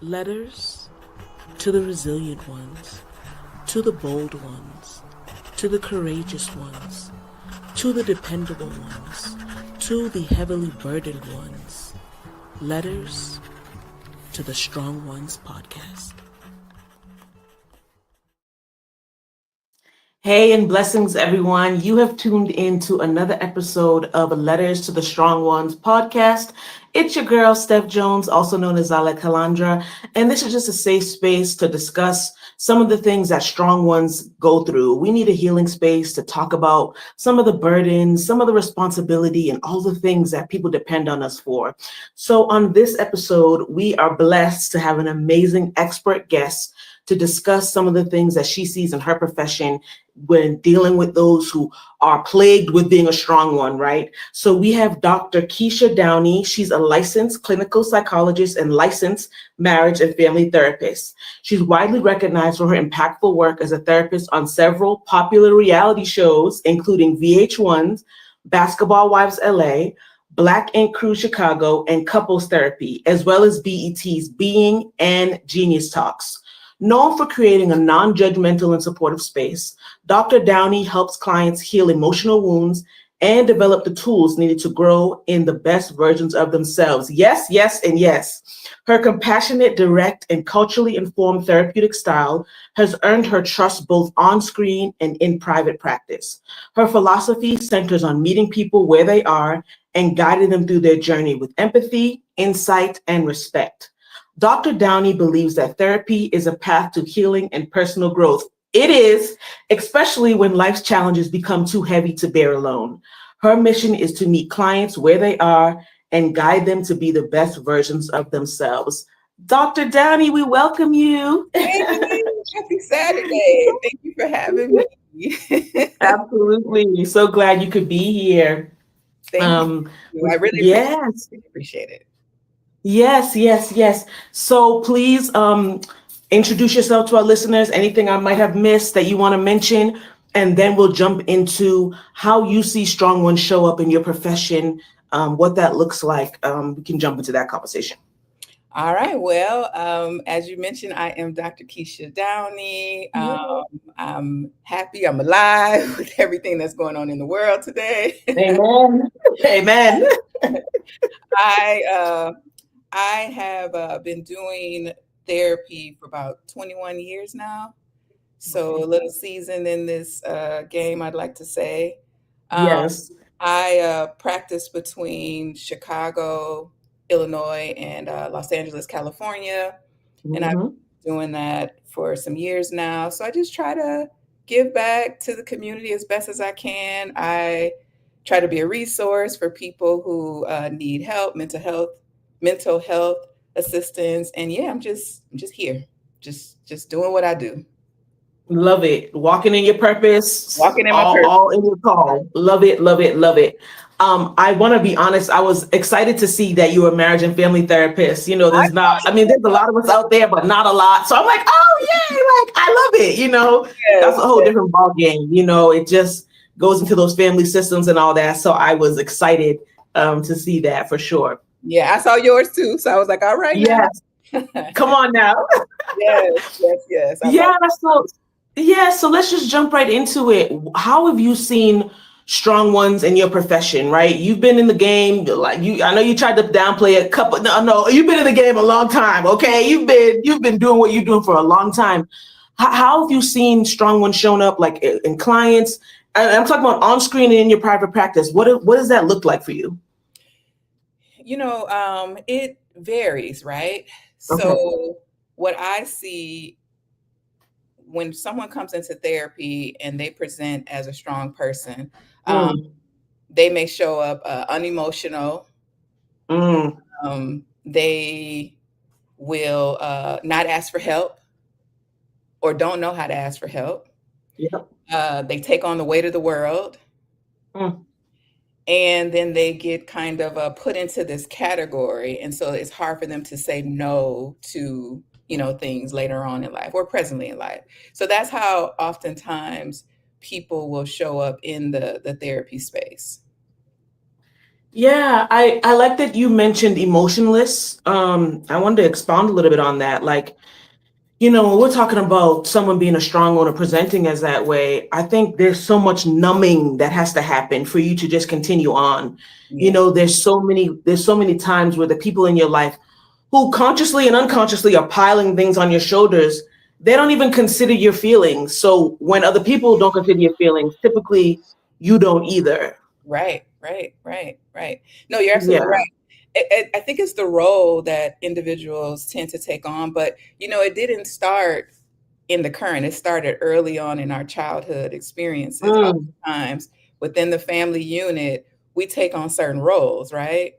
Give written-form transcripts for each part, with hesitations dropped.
Letters to the resilient ones, to the bold ones, to the courageous ones, to the dependable ones, to the heavily burdened ones. Letters to the Strong Ones podcast. Hey, and blessings, everyone. You have tuned in to another episode of Letters to the Strong Ones podcast. It's your girl, Steph Jones, also known as Zala Kalandra, and this is just a safe space to discuss some of the things that strong ones go through. We need a healing space to talk about some of the burdens, some of the responsibility, and all the things that people depend on us for. So on this episode, we are blessed to have an amazing expert guest to discuss some of the things that she sees in her profession when dealing with those who are plagued with being a strong one, right? So we have Dr. Keisha Downey. She's a licensed clinical psychologist and licensed marriage and family therapist. She's widely recognized for her impactful work as a therapist on several popular reality shows, including VH1's Basketball Wives LA, Black Ink Crew Chicago, and Couples Therapy, as well as BET's Being and Genius Talks. Known for creating a non-judgmental and supportive space, Dr. Downey helps clients heal emotional wounds and develop the tools needed to grow in the best versions of themselves. Yes, yes, and yes. Her compassionate, direct, and culturally informed therapeutic style has earned her trust both on screen and in private practice. Her philosophy centers on meeting people where they are and guiding them through their journey with empathy, insight, and respect. Dr. Downey believes that therapy is a path to healing and personal growth. It is, especially when life's challenges become too heavy to bear alone. Her mission is to meet clients where they are and guide them to be the best versions of themselves. Dr. Downey, we welcome you. Hey, happy Saturday. Thank you for having me. Absolutely. So glad you could be here. Thank you. I really Yes. appreciate it. Yes, yes, yes. So please introduce yourself to our listeners, anything I might have missed that you want to mention, and then we'll jump into how you see strong ones show up in your profession, what that looks like. We can jump into that conversation. All right. Well, as you mentioned, I am Dr. Keisha Downey. I'm happy I'm alive with everything that's going on in the world today. Amen. Amen. I have been doing therapy for about 21 years now. So a little seasoned in this game, I'd like to say. Yes. I practice between Chicago, Illinois, and Los Angeles, California. And I've Mm-hmm. been doing that for some years now. So I just try to give back to the community as best as I can. I try to be a resource for people who need help, mental health assistance. And yeah, I'm just here, just doing what I do. Love it. Walking in your purpose, Walking in my purpose. all in your call. Love it, love it, love it. I want to be honest, I was excited to see that you were a marriage and family therapist. You know, there's a lot of us out there, but not a lot. So I'm like, oh yay, like I love it. That's Yes, a whole yes. different ball game. It just goes into those family systems and all that. So I was excited to see that for sure. Yeah, I saw yours too. So I was like, all right now. Yes. Come on now. Yes, yes, yes. I love Yeah, so let's just jump right into it. How have you seen strong ones in your profession, right? You've been in the game, I know you tried to downplay a couple. No, you've been in the game a long time, okay? You've been doing what you're doing for a long time. How have you seen strong ones shown up like in clients? And I'm talking about on screen and in your private practice. What does that look like for you? it varies, right? Okay. So what I see when someone comes into therapy and they present as a strong person, um, Mm, they may show up unemotional. mm, They will not ask for help or don't know how to ask for help. yep. They take on the weight of the world, Mm. and then they get kind of put into this category, and so it's hard for them to say no to things later on in life or presently in life. So that's how oftentimes people will show up in the therapy space. Yeah, I like that you mentioned emotionless. I wanted to expound a little bit on that. Like, when we're talking about someone being a strong owner, presenting as that way, I think there's so much numbing that has to happen for you to just continue on. Yeah. There's so many times where the people in your life who consciously and unconsciously are piling things on your shoulders, they don't even consider your feelings. So when other people don't consider your feelings, typically you don't either. Right, right, right, right. No, you're absolutely Yeah. right. I think it's the role that individuals tend to take on, but it didn't start in the current. It started early on in our childhood experiences. Mm. Oftentimes, within the family unit, we take on certain roles, right?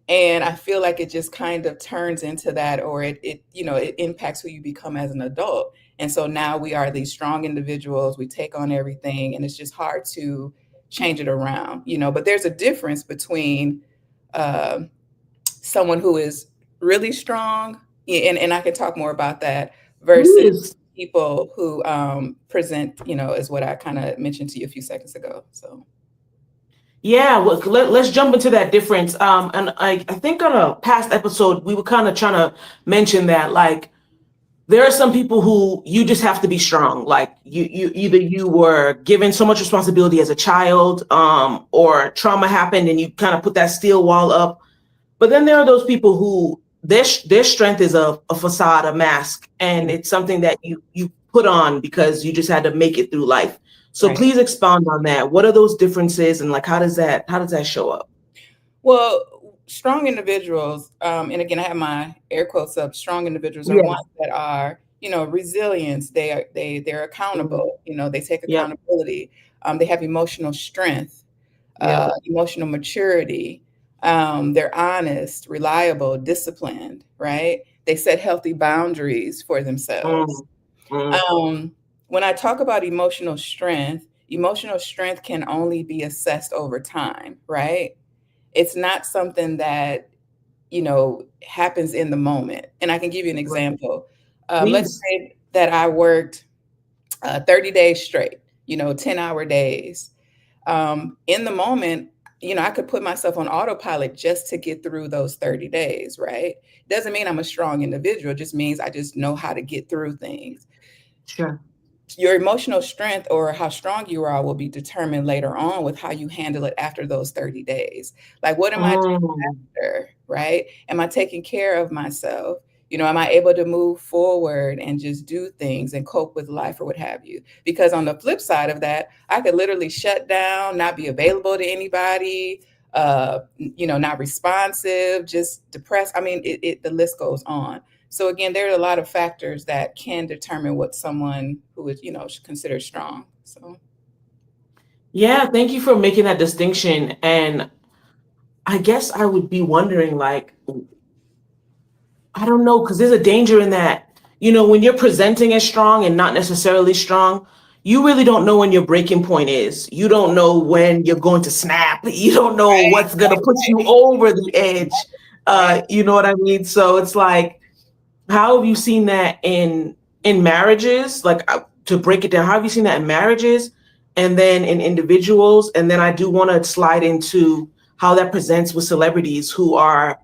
And I feel like it just kind of turns into that, or it impacts who you become as an adult. And so now we are these strong individuals, we take on everything, and it's just hard to change it around, but there's a difference between uh, someone who is really strong, and I can talk more about that, versus Please. people who present, as what I kind of mentioned to you a few seconds ago. So Yeah, well, let's jump into that difference. And I think on a past episode, we were kind of trying to mention that, like, there are some people who you just have to be strong. Like, you were given so much responsibility as a child, or trauma happened and you kind of put that steel wall up. But then there are those people who their strength is a facade, a mask, and it's something that you put on because you just had to make it through life. So right. please expound on that. What are those differences, and like how does that show up? Well, strong individuals, and again, I have my air quotes up. Strong individuals are Yeah. ones that are, resilience. They're Mm. accountable. They take Yep. accountability. They have emotional strength, Yep. emotional maturity. They're honest, reliable, disciplined. Right? They set healthy boundaries for themselves. Mm. Mm. Um, when I talk about emotional strength can only be assessed over time. Right? It's not something that happens in the moment. And I can give you an Right. example. Let's Please. say that I worked 30 days straight, 10-hour days. In the moment, I could put myself on autopilot just to get through those 30 days, right? Doesn't mean I'm a strong individual, it just means I just know how to get through things. Sure. Your emotional strength or how strong you are will be determined later on with how you handle it after those 30 days. Like, what am I Mm. after, right? Am I taking care of myself? Am I able to move forward and just do things and cope with life or what have you? Because on the flip side of that, I could literally shut down, not be available to anybody, not responsive, just depressed. I mean, the list goes on. So again, there are a lot of factors that can determine what someone who is, considered strong. So Yeah, thank you for making that distinction. And I guess I would be wondering, like, I don't know, because there's a danger in that. When you're presenting as strong and not necessarily strong, you really don't know when your breaking point is. You don't know when you're going to snap. You don't know right, what's going to put you over the edge. right. You know what I mean? So it's like, how have you seen that in marriages? Like, to break it down, how have you seen that in marriages, and then in individuals? And then I do want to slide into how that presents with celebrities who are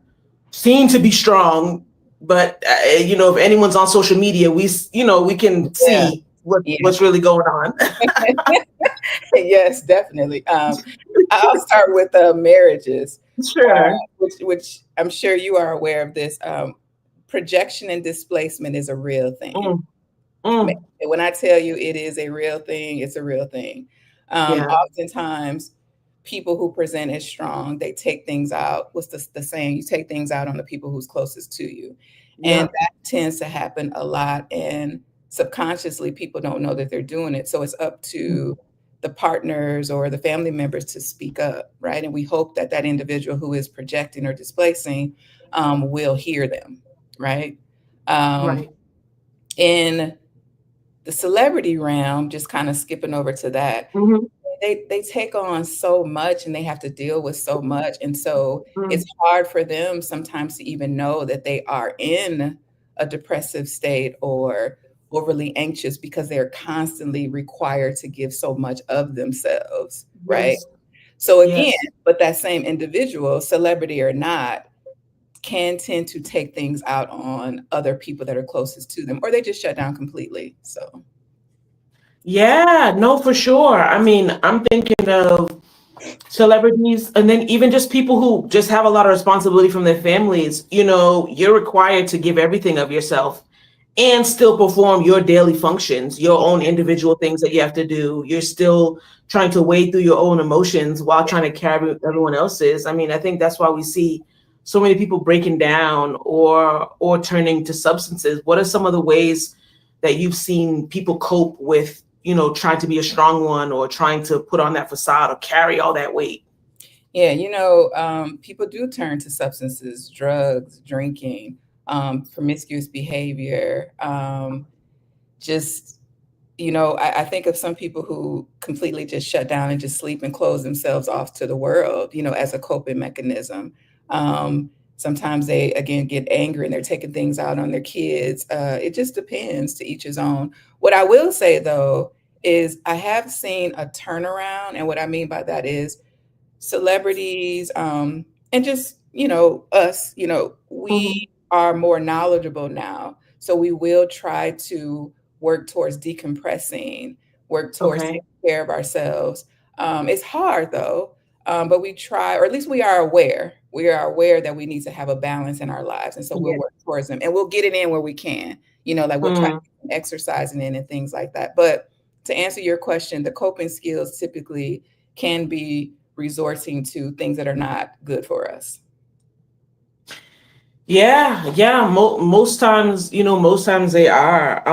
seen to be strong, but if anyone's on social media, we can Yeah, see what yeah. what's really going on. Yes, definitely. I'll start with marriages, Sure. which I'm sure you are aware of this. Projection and displacement is a real thing. Mm. Mm. When I tell you it is a real thing, it's a real thing. Yeah. Oftentimes, people who present as strong, they take things out. What's the saying? You take things out on the people who's closest to you. And Yeah. that tends to happen a lot. And subconsciously, people don't know that they're doing it. So it's up to the partners or the family members to speak up, right? And we hope that that individual who is projecting or displacing will hear them, right? Um, Right. in the celebrity realm, just kind of skipping over to that, Hmm. they take on so much and they have to deal with so much. And so it's Mm. hard for them sometimes to even know that they are in a depressive state or overly anxious because they're constantly required to give so much of themselves, right? Yes. So again, Yes. but that same individual, celebrity or not, can tend to take things out on other people that are closest to them, or they just shut down completely. So Yeah, no, for sure. I mean, I'm thinking of celebrities and then even just people who just have a lot of responsibility from their families. You're required to give everything of yourself and still perform your daily functions, your own individual things that you have to do. You're still trying to wade through your own emotions while trying to carry everyone else's. I mean, I think that's why we see so many people breaking down or turning to substances. What are some of the ways that you've seen people cope with, trying to be a strong one or trying to put on that facade or carry all that weight? yeah, people do turn to substances, drugs, drinking, promiscuous behavior, just I think of some people who completely just shut down and just sleep and close themselves off to the world, as a coping mechanism. Sometimes they again get angry and they're taking things out on their kids. It just depends, to each his own. What I will say though is I have seen a turnaround, and what I mean by that is celebrities, and just us, we Mhm. are more knowledgeable now, so we will try to work towards decompressing, work towards Okay. taking care of ourselves. It's hard though, but we try, or at least we are aware that we need to have a balance in our lives, and so we'll Yeah. work towards them and we'll get it in where we can, like we'll try to Mm. get some exercising in and things like that. But to answer your question, the coping skills typically can be resorting to things that are not good for us. Yeah, yeah. Most times they are.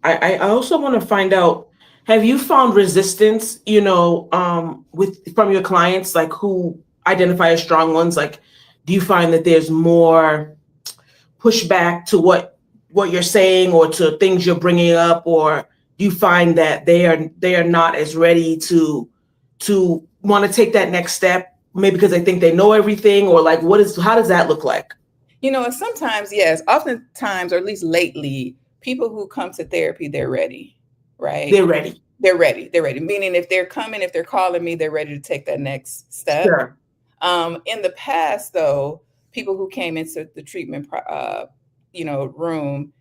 I also want to find out, have you found resistance, with from your clients, like who identify as strong ones? Like, do you find that there's more pushback to what you're saying or to things you're bringing up, or do you find that they are not as ready to want to take that next step, maybe because they think they know everything, or like how does that look like? And sometimes, yes, oftentimes, or at least lately, people who come to therapy, they're ready, right? They're ready. They're ready. They're ready. Meaning, if they're calling me, they're ready to take that next step. Sure. In the past, though, people who came into the treatment, room,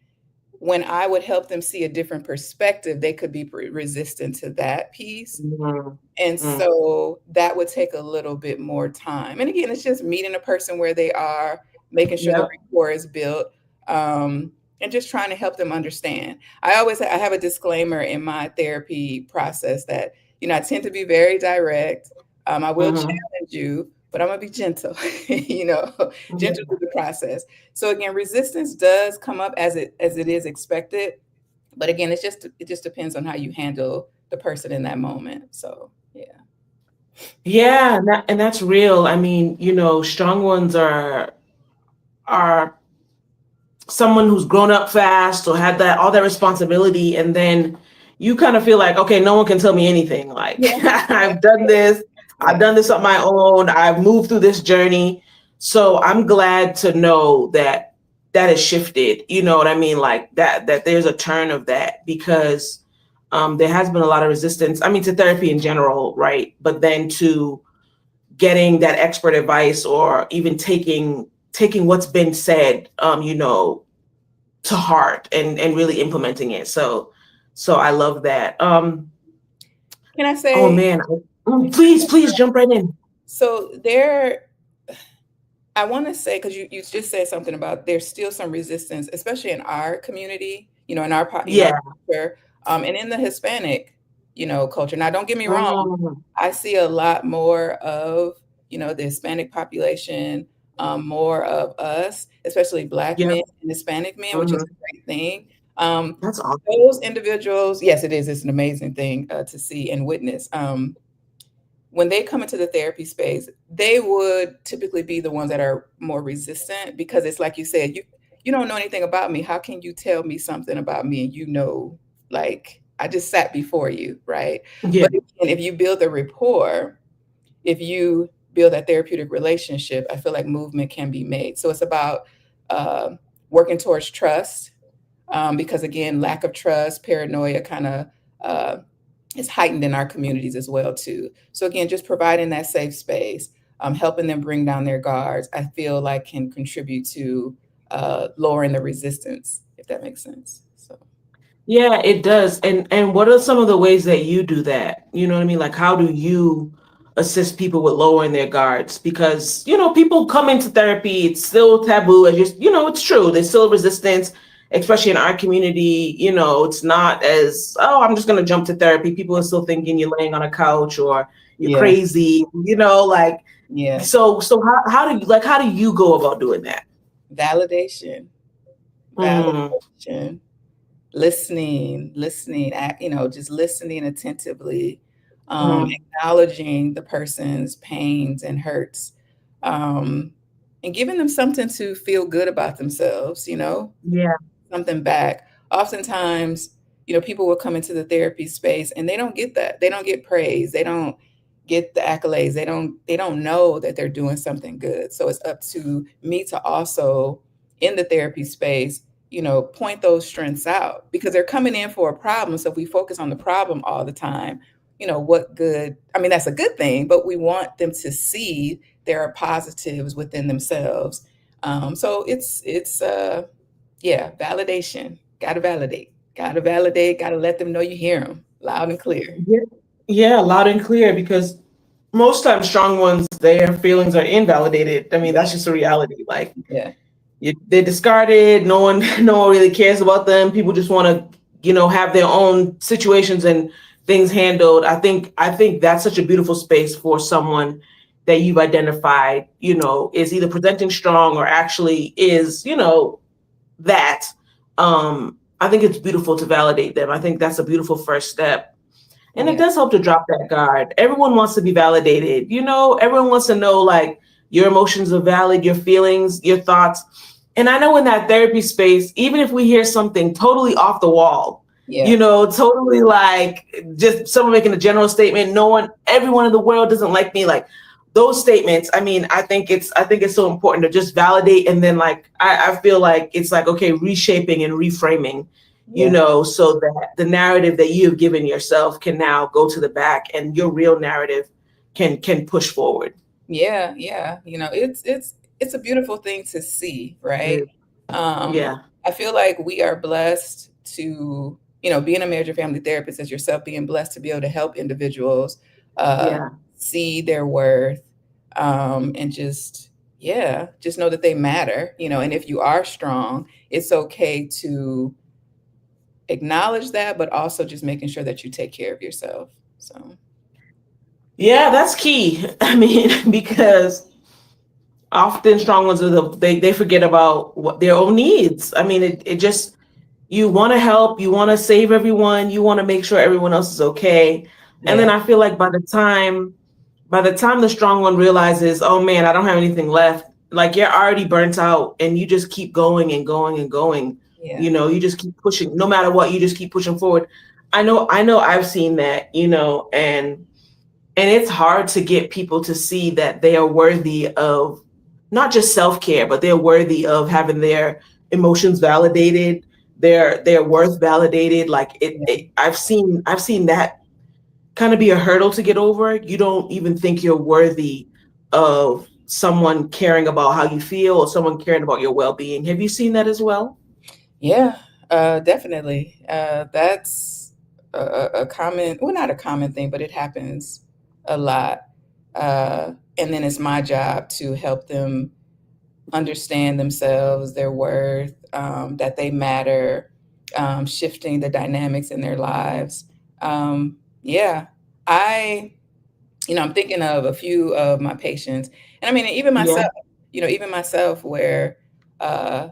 when I would help them see a different perspective, they could be resistant to that piece. Mhm. And Mm. so that would take a little bit more time. And again, it's just meeting a person where they are, making sure the Yep. rapport is built, and just trying to help them understand. I have a disclaimer in my therapy process that, I tend to be very direct. I will Mhm. challenge you, but I'm gonna be gentle, gentle Yeah. through the process. So again, resistance does come up as it is expected, but again, it just depends on how you handle the person in that moment. So yeah. Yeah, and that's real. I mean, strong ones are someone who's grown up fast or had that all that responsibility, and then you kind of feel like, okay, no one can tell me anything. Like, Yeah. I've done this, I've Yeah. done this on my own, I've moved through this journey. So I'm glad to know that that has shifted. You know what I mean? Like that there's a turn of that, because there has been a lot of resistance. I mean, to therapy in general, right? But then to getting that expert advice, or even taking what's been said, to heart, and really implementing it. So I love that. Can I Oh say, man. Please jump right in. so I want to say, because you just said something about there's still some resistance, especially in our community, in our Yeah. culture, and in the Hispanic, culture. Now, don't get me wrong. Mm, I see a lot more of, the Hispanic population, more of us, especially Black yeah. men and Hispanic men, which is Hmm. a great thing. Um, That's awesome. those individuals, yes, it is. It's an amazing thing to see and witness. When they come into the therapy space, they would typically be the ones that are more resistant, because it's like you said, you don't know anything about me. How can you tell me something about me, and like I just sat before you, right? Yeah. But again, if you build a rapport, if you build that therapeutic relationship, I feel like movement can be made. So it's about uh, working towards trust, because again, lack of trust, paranoia kind of is heightened in our communities as well too. So again, just providing that safe space, helping them bring down their guards, I feel like can contribute to lowering the resistance, if that makes sense. So Yeah, it does. And what are some of the ways that you do that? You know what I mean? Like, how do you assist people with lowering their guards? Because, people come into therapy, it's still taboo. As it's true. There's still resistance, especially in our community. It's not as, oh, I'm just going to jump to therapy. People are still thinking you're laying on a couch or you're yeah, crazy, like, yeah, so how do you go about doing that? validation, Mm, validation, listening, just listening attentively, mm, acknowledging the person's pains and hurts, um, and giving them something to feel good about themselves, yeah, something back. Oftentimes, people will come into the therapy space and they don't get that. They don't get praise. They don't get the accolades. They don't know that they're doing something good. So it's up to me to also in the therapy space, point those strengths out because they're coming in for a problem. So if we focus on the problem all the time, what good, I mean, that's a good thing, but we want them to see there are positives within themselves. So it's yeah, validation. Gotta validate, gotta let them know you hear them loud and clear. yeah, yeah, loud and clear. Because most times strong ones, their feelings are invalidated. I mean, Yeah, that's just a reality. Like, yeah, they're discarded. No one no one really cares about them. People just want to, have their own situations and things handled. I think that's such a beautiful space for someone that you've identified, is either presenting strong or actually is, that. I think it's beautiful to validate them. I think that's a beautiful first step. And it yeah, does help to drop that guard. Everyone wants to be validated. Everyone wants to know, like, your emotions are valid, your feelings, your thoughts. And I know in that therapy space, even if we hear something totally off the wall, yeah, totally like just someone making a general statement, everyone in the world doesn't like me, like those statements. I mean, I think it's so important to just validate. And then, like, I feel like it's like, okay, reshaping and reframing, yeah, so that the narrative that you have given yourself can now go to the back and your real narrative can push forward. yeah, yeah. It's a beautiful thing to see, right? Um, Yeah. I feel like we are blessed to, being a marriage and family therapist as yourself, being blessed to be able to help individuals uh Yeah. see their worth, and just know that they matter, and if you are strong, it's okay to acknowledge that, but also just making sure that you take care of yourself. So, Yeah, that's key. I mean, because often strong ones they forget about what their own needs. I mean, it just, you want to help, you want to save everyone, you want to make sure everyone else is okay. And then yeah, I feel like by the time the strong one realizes, oh man, I don't have anything left, like, you're already burnt out and you just keep going and going and going. yeah, You just keep pushing, no matter what, you just keep pushing forward. I know I've seen that, and it's hard to get people to see that they are worthy of not just self-care, but they're worthy of having their emotions validated, their worth validated. Like, yeah, I've seen that kind of be a hurdle to get over. You don't even think you're worthy of someone caring about how you feel or someone caring about your well-being. Have you seen that as well? yeah, definitely. That's a common, well, not a common thing, but it happens a lot. And then it's my job to help them understand themselves, their worth, that they matter, shifting the dynamics in their lives. Yeah, I, I'm thinking of a few of my patients, and I mean, Yeah. even myself, where uh,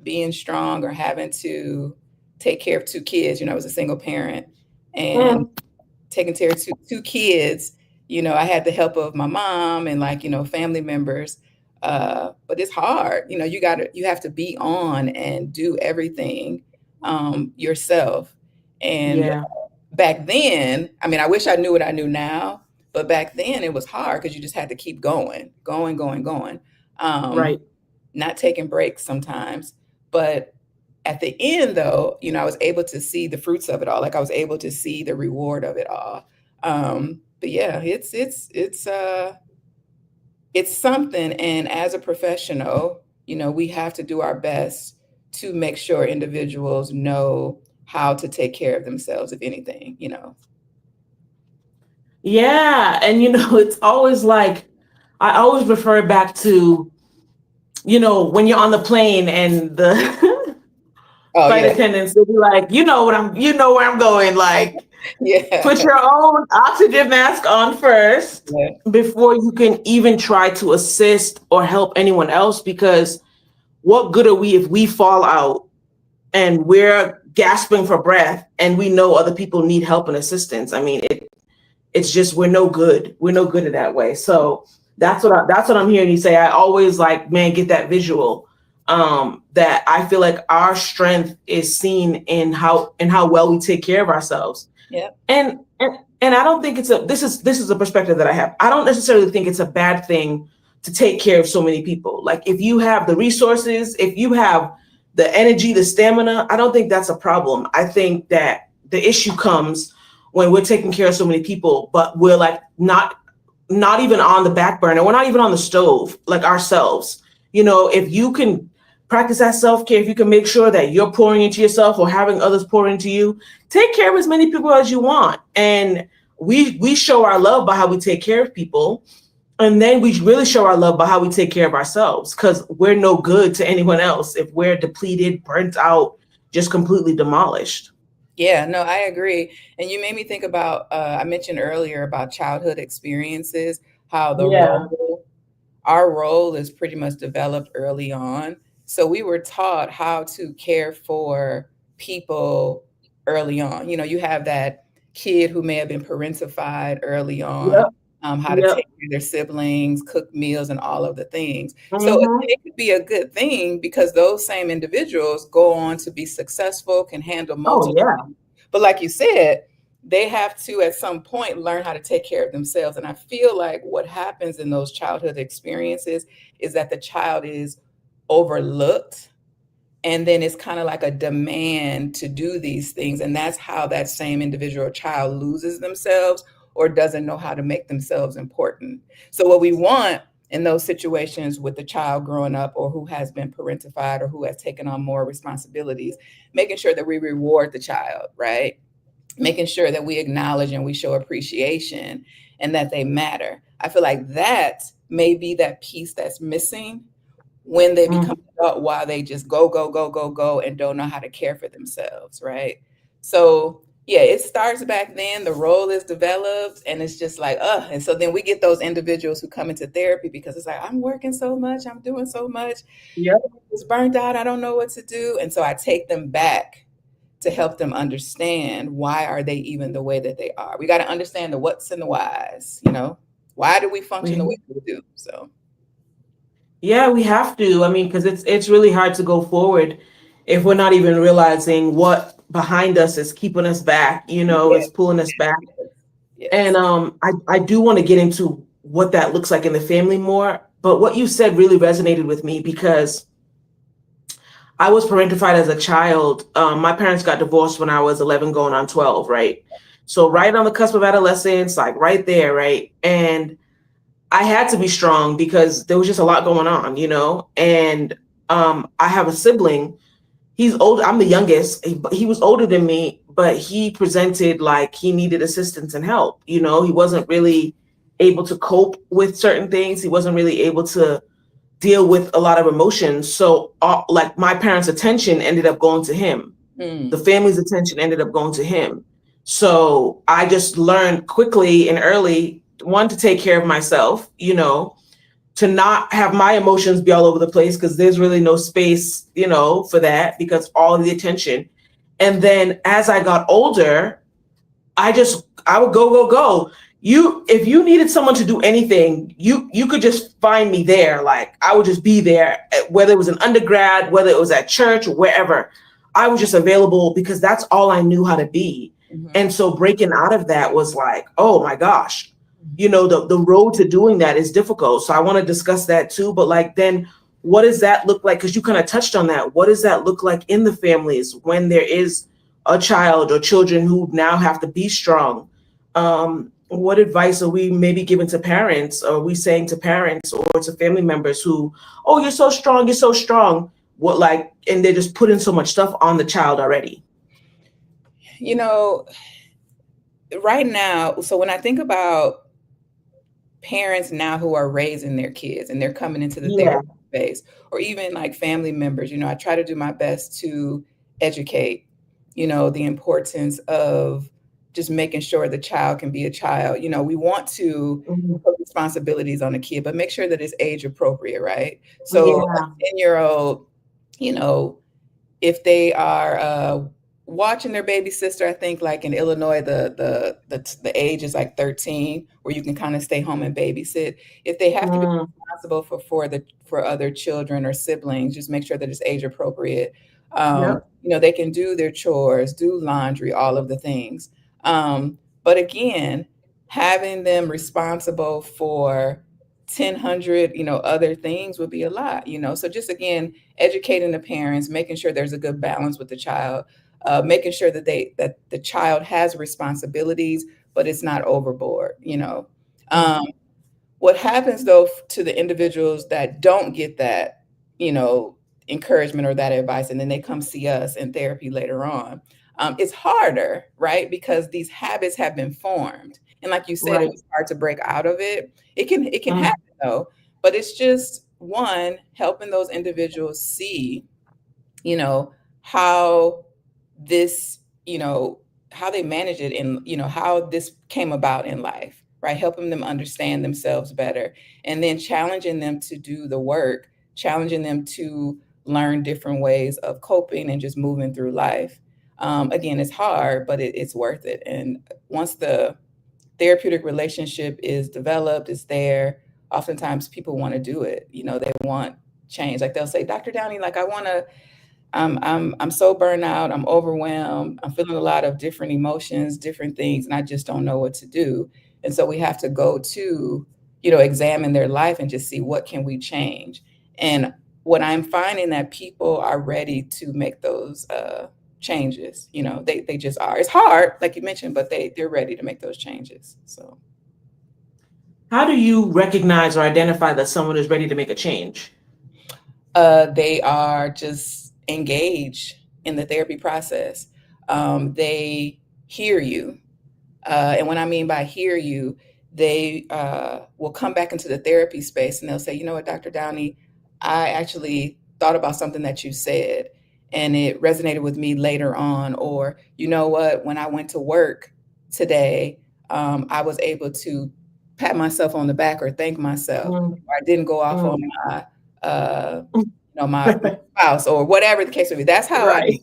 being strong or having to take care of two kids. I was a single parent, and Mm, taking care of two kids, I had the help of my mom and, like, family members. But it's hard. You have to be on and do everything yourself. And yeah. back then, I mean, I wish I knew what I knew now, but back then it was hard because you just had to keep going, going, going, going. Um, Right. not taking breaks sometimes. But At the end, though, I was able to see the fruits of it all. Like I was able to see the reward of it all. But yeah, it's something. And as a professional, we have to do our best to make sure individuals know how to take care of themselves, if anything. Yeah. And, it's always like, I always refer back to, when you're on the plane and the Oh, flight yeah. attendants will be like, you know where I'm going. Like, Yeah. put your own oxygen mask on first Yeah. before you can even try to assist or help anyone else. Because what good are we if we fall out and we're gasping for breath and we know other people need help and assistance? I mean, it's just we're no good. We're no good at that way. So that's what I'm hearing you say. I always like, man, get that visual. That I feel like our strength is seen in how well we take care of ourselves. Yeah. And I don't think this is a perspective that I have. I don't necessarily think it's a bad thing to take care of so many people. Like if you have the resources, if you have the energy, the stamina, I don't think that's a problem. I think that the issue comes when we're taking care of so many people, but we're like not even on the back burner. We're not even on the stove like ourselves. If you can practice that self-care, if you can make sure that you're pouring into yourself or having others pour into you, take care of as many people as you want. And we show our love by how we take care of people. And then we really show our love by how we take care of ourselves, because we're no good to anyone else if we're depleted, burnt out, just completely demolished. Yeah, no, I agree. And you made me think about, I mentioned earlier about childhood experiences, how Yeah. our role is pretty much developed early on. So we were taught how to care for people early on. You have that kid who may have been parentified early on, Yep. how to Yep. take care of their siblings, cook meals, and all of the things. So Hmm. it could be a good thing because those same individuals go on to be successful, can handle Oh multiple. yeah. But like you said, they have to at some point learn how to take care of themselves. And I feel like what happens in those childhood experiences is that the child is overlooked. And then it's kind of like a demand to do these things. And that's how that same individual child loses themselves or doesn't know how to make themselves important. So, what we want in those situations with the child growing up or who has been parentified or who has taken on more responsibilities, making sure that we reward the child, right? Making sure that we acknowledge and we show appreciation and that they matter. I feel like that may be that piece that's missing when they become Mhm. adult, while they just go, go, go, go, go, and don't know how to care for themselves, right? So yeah, it starts back then, the role is developed, and it's just like, and so then we get those individuals who come into therapy because it's like, I'm working so much, I'm doing so much, Yep. it's burnt out, I don't know what to do. And so I take them back to help them understand why are they even the way that they are. We got to understand the what's and the whys. Why do we We function the have way we to. do? So Yeah, we have to. I mean, because it's really hard to go forward if we're not even realizing what behind us is keeping us back, yeah, is pulling us back. And yes. I do want to get into what that looks like in the family more. But what you said really resonated with me because I was parentified as a child. My parents got divorced when I was 11, going on 12, right? So right on the cusp of adolescence, like right there, right? And I had to be strong because there was just a lot going on, And I have a sibling. He's old. I'm the youngest. He was older than me, but he presented like he needed assistance and help. He wasn't really able to cope with certain things. He wasn't really able to deal with a lot of emotions. So, like my parents' attention ended up going to him. The Mm, family's attention ended up going to him. So I just learned quickly and early, one, to take care of myself, to not have my emotions be all over the place because there's really no space, for that because all of the attention. And then as I got older, I would go, go, go. If you needed someone to do anything, you could just find me there. Like I would just be there, whether it was an undergrad, whether it was at church or wherever. I was just available because that's all I knew how to be. mhm, And so breaking out of that was like, oh my gosh, mhm. the road to doing that is difficult. So I want to discuss that too. But like then what does that look like? Because you kind of touched on that. What does that look like in the families when there is a child or children who now have to be strong? What advice are we maybe giving to parents? Or are we saying to parents or to family members who, oh, you're so strong, you're so strong? What, like, and they're just putting so much stuff on the child already. You know, right now, so when I think about parents now who are raising their kids and they're coming into the Yeah. therapy space, or even like family members, I try to do my best to educate, the importance of just making sure the child can be a child. We want to Mhm. put responsibilities on a kid, but make sure that it's age appropriate, right? So a Yeah. 10-year-old, you know, if they are watching their baby sister, I think like in Illinois, the age is like 13, where you can kind of stay home and babysit. If they have to be Mm. responsible for other children or siblings, just make sure that it's age appropriate. Yep. They can do their chores, do laundry, all of the things. But again, having them responsible for 1,000, other things would be a lot. So just again, educating the parents, making sure there's a good balance with the child, making sure that the child has responsibilities, but it's not overboard. Um, what happens though to the individuals that don't get that, you know, encouragement or that advice, and then they come see us in therapy later on, it's harder, right? Because these habits have been formed, and like you said, Right. it's hard to break out of it. It can Mm. happen though, but it's just one helping those individuals see, you know, how this, how they manage it, and how this came about in life, right? Helping them understand themselves better, and then challenging them to do the work, challenging them to learn different ways of coping and just moving through life. Again, it's hard, but it's worth it. And once the therapeutic relationship is developed, is there, oftentimes people want to do it. They want change. Like they'll say, Dr. Downey, like I want to, I'm so burnt out. I'm overwhelmed. I'm feeling a lot of different emotions, different things, and I just don't know what to do. And so we have to go to, examine their life and just see what can we change. And what I'm finding that people are ready to make those changes. They just are. It's hard, like you mentioned, but they're ready to make those changes. So How do you recognize or identify that someone is ready to make a change? they are just engaged in the therapy process. They hear you. And what I mean by hear you, they will come back into the therapy space and they'll say, you know what, Dr. Downey, I actually thought about something that you said and it resonated with me later on. Or, you know what, when I went to work today, I was able to pat myself on the back or thank myself. Mm. Or I didn't go off on Mm. my, my spouse or whatever the case may be. That's how I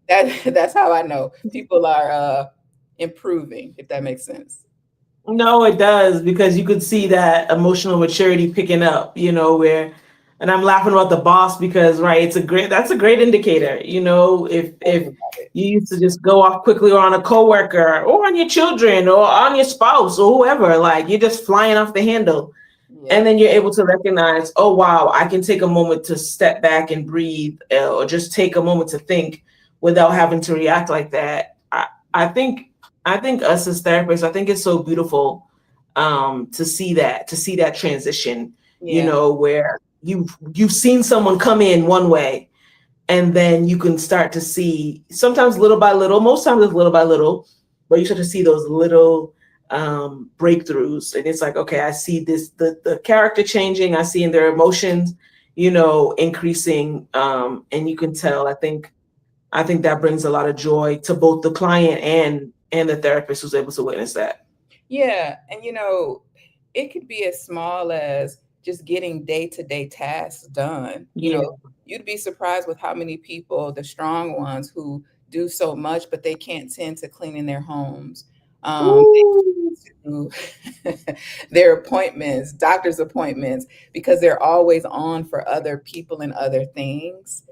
Right. that's how I know people are improving, if that makes sense. No, it does, because you could see that emotional maturity picking up, where, and I'm laughing about the boss because, right, that's a great indicator, Tell if me about it. you used to just go off quickly or on a coworker or on your children or on your spouse or whoever, like you're just flying off the handle. And Yep. then you're able to recognize, oh, wow, I can take a moment to step back and breathe, or just take a moment to think without having to react like that. I think, I think us as therapists, I think it's so beautiful, to see that transition, Yeah. where you've seen someone come in one way, and then you can start to see, sometimes little by little, most times it's little by little, but you start to see those little breakthroughs, and it's like, okay, I see this, the character changing, I see in their emotions, increasing, and you can tell. I think that brings a lot of joy to both the client and the therapist who's able to witness that. Yeah. And it could be as small as just getting day-to-day tasks done. Yeah. You'd be surprised with how many people, the strong ones who do so much, but they can't tend to cleaning their homes. Ooh. To their appointments, doctor's appointments, because they're always on for other people and other things.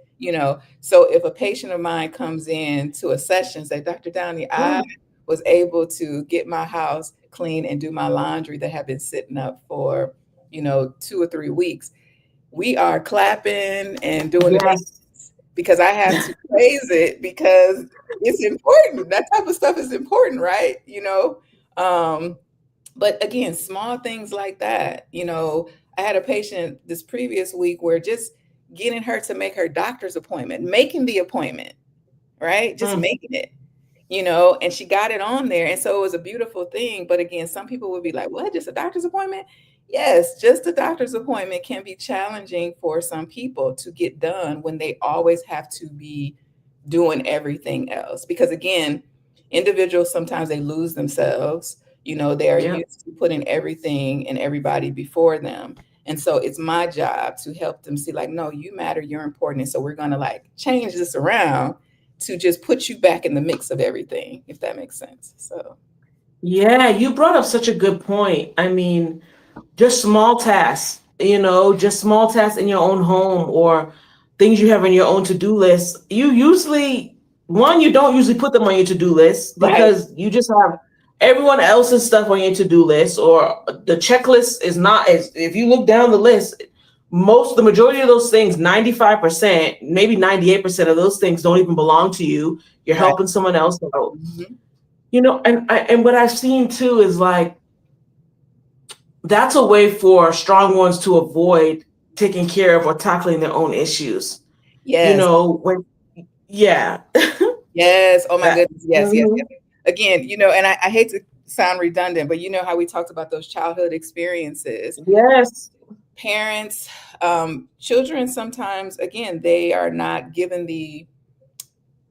So if a patient of mine comes in to a session, say, Dr. Downey, I was able to get my house clean and do my laundry that had been sitting up for, 2 or 3 weeks. we are clapping and doing the Yes. dance because I have to praise it because it's important. That type of stuff is important, right? Um, but again, small things like that. I had a patient this previous week where just getting her to make her doctor's appointment, making the appointment, right? Just Mm. making it, and she got it on there. And so it was a beautiful thing. But again, some people would be like, what? Just a doctor's appointment? Yes, just a doctor's appointment can be challenging for some people to get done when they always have to be doing everything else. Because again, individuals sometimes they lose themselves. They are Yeah. used to putting everything and everybody before them. And so it's my job to help them see, like, no, you matter, you're important. And so we're going to like change this around to just put you back in the mix of everything, if that makes sense. So, Yeah, you brought up such a good point. I mean, just small tasks, just small tasks in your own home or things you have in your own to-do list. You don't usually put them on your to-do list right, because you just have everyone else's stuff on your to-do list, or the checklist is not as, if you look down the list, the majority of those things, 95%, maybe 98% of those things don't even belong to you. You're right. helping someone else out. Mhm. And what I've seen too is like, that's a way for strong ones to avoid taking care of or tackling their own issues. Yes, When, yeah. yes. Oh my That, goodness. Yes, yes, mhm. yes. Again, and I hate to sound redundant, but you know how we talked about those childhood experiences. Yes. Parents, children sometimes, again, they are not given the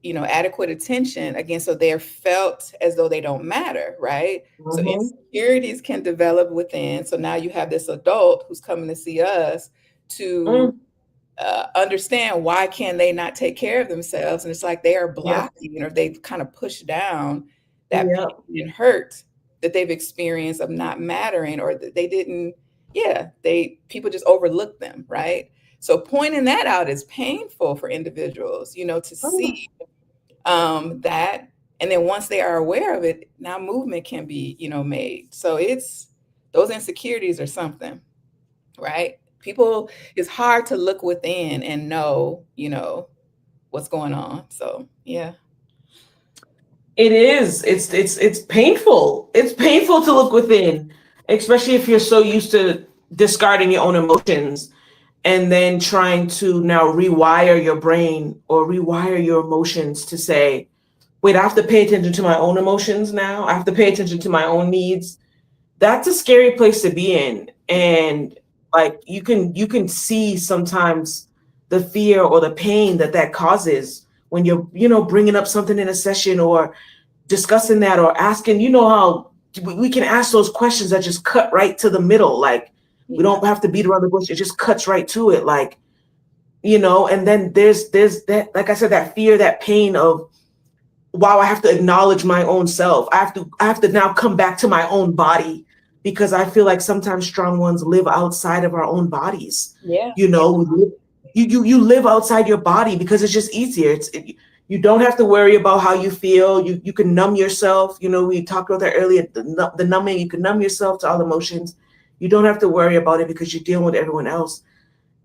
adequate attention again, so they're felt as though they don't matter, right? So Hmm. insecurities can develop within. So now you have this adult who's coming to see us to Mm. understand why can they not take care of themselves, and it's like they are Yeah. blocking or they've kind of pushed down that Yeah. pain and hurt that they've experienced of not mattering, or that they didn't, yeah, they people just overlook them, right? So pointing that out is painful for individuals, to Mm. see that. And then once they are aware of it, now movement can be, made. So it's those insecurities are something, right? People, it's hard to look within and know, what's going on. So yeah. It is. It's painful. It's painful to look within, especially if you're so used to discarding your own emotions and then trying to now rewire your brain or rewire your emotions to say, wait, I have to pay attention to my own emotions now. I have to pay attention to my own needs. That's a scary place to be in. And like you can see sometimes the fear or the pain that causes when you're bringing up something in a session or discussing that or asking, how we can ask those questions that just cut right to the middle. Like we Yeah. don't have to beat around the bush. It just cuts right to it. Like, and then there's that, like I said, that fear, that pain of, wow, I have to acknowledge my own self. I have to now come back to my own body because I feel like sometimes strong ones live outside of our own bodies. Yeah. You Yeah. know, you live outside your body because it's just easier. You don't have to worry about how you feel. You can numb yourself. We talked about that earlier. The numbing, you can numb yourself to all emotions. You don't have to worry about it because you're dealing with everyone else.